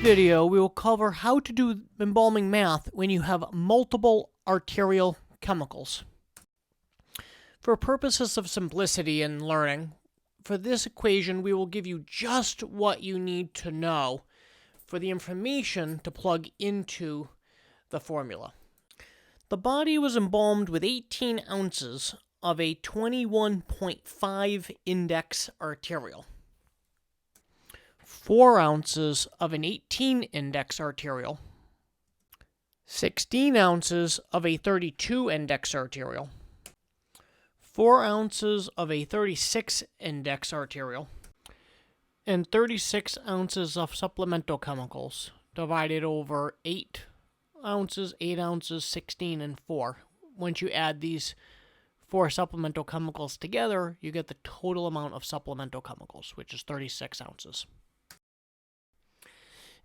video, we will cover how to do embalming math when you have multiple arterial chemicals. For purposes of simplicity and learning, for this equation, we will give you just what you need to know for the information to plug into the formula. The body was embalmed with 18 ounces of a 21.5 index arterial, 4 ounces of an 18 index arterial, 16 ounces of a 32 index arterial, 4 ounces of a 36 index arterial, and 36 ounces of supplemental chemicals divided over 8 ounces, 8 ounces, 16, and 4. Once you add these 4 supplemental chemicals together, you get the total amount of supplemental chemicals, which is 36 ounces.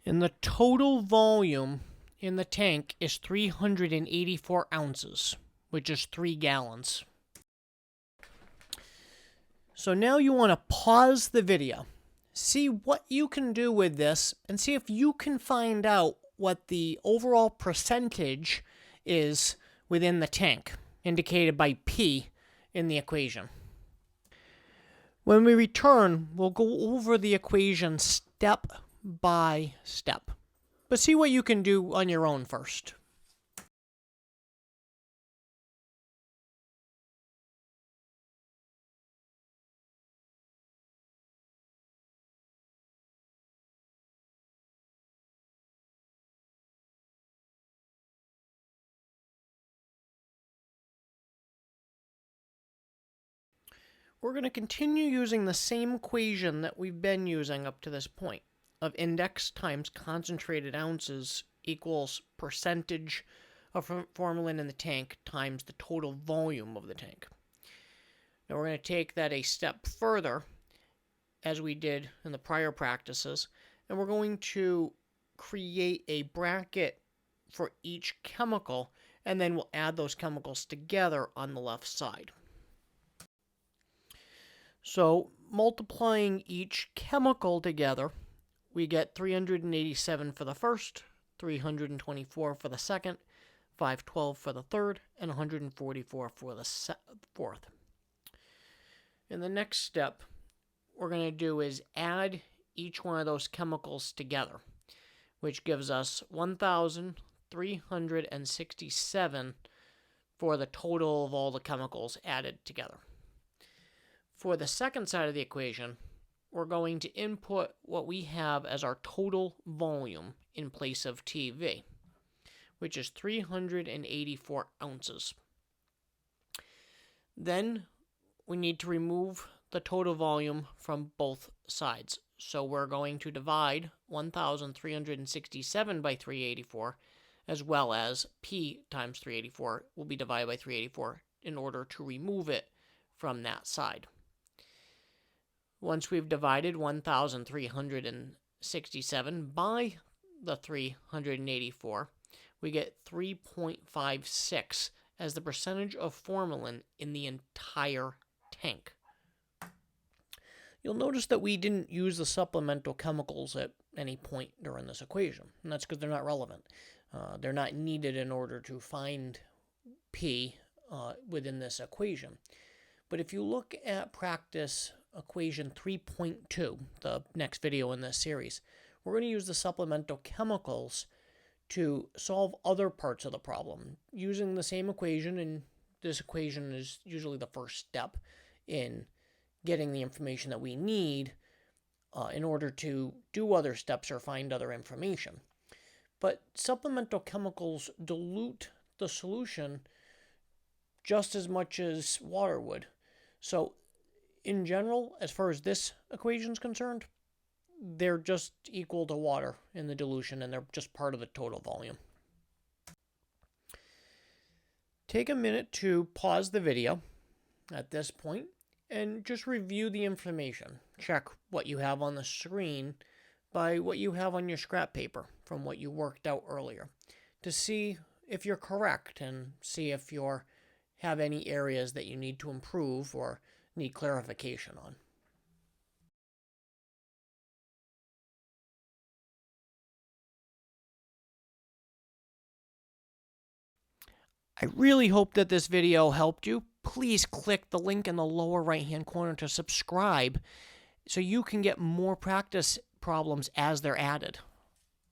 And the total volume in the tank is 384 ounces, which is 3 gallons. So now you want to pause the video, see what you can do with this, and see if you can find out what the overall percentage is within the tank, indicated by P in the equation. When we return, we'll go over the equation step by step, but see what you can do on your own first. We're going to continue using the same equation that we've been using up to this point, of index times concentrated ounces equals percentage of formalin in the tank times the total volume of the tank. Now we're going to take that a step further, as we did in the prior practices, and we're going to create a bracket for each chemical, and then we'll add those chemicals together on the left side. So, multiplying each chemical together, we get 387 for the first, 324 for the second, 512 for the third, and 144 for the fourth. And the next step we're going to do is add each one of those chemicals together, which gives us 1,367 for the total of all the chemicals added together. For the second side of the equation, we're going to input what we have as our total volume in place of TV, which is 384 ounces. Then we need to remove the total volume from both sides. So we're going to divide 1,367 by 384, as well as P times 384 will be divided by 384 in order to remove it from that side. Once we've divided 1,367 by the 384, we get 3.56 as the percentage of formalin in the entire tank. You'll notice that we didn't use the supplemental chemicals at any point during this equation, and that's because they're not relevant. They're not needed in order to find P within this equation. But if you look at practice equation 3.2, the next video in this series, we're going to use the supplemental chemicals to solve other parts of the problem using the same equation, and this equation is usually the first step in getting the information that we need in order to do other steps or find other information. But supplemental chemicals dilute the solution just as much as water would. So in general, as far as this equation is concerned, they're just equal to water in the dilution, and they're just part of the total volume. Take a minute to pause the video at this point and just review the information. Check what you have on the screen by what you have on your scrap paper from what you worked out earlier to see if you're correct and see if you have any areas that you need to improve or need clarification on. I really hope that this video helped you. Please click the link in the lower right-hand corner to subscribe so you can get more practice problems as they're added.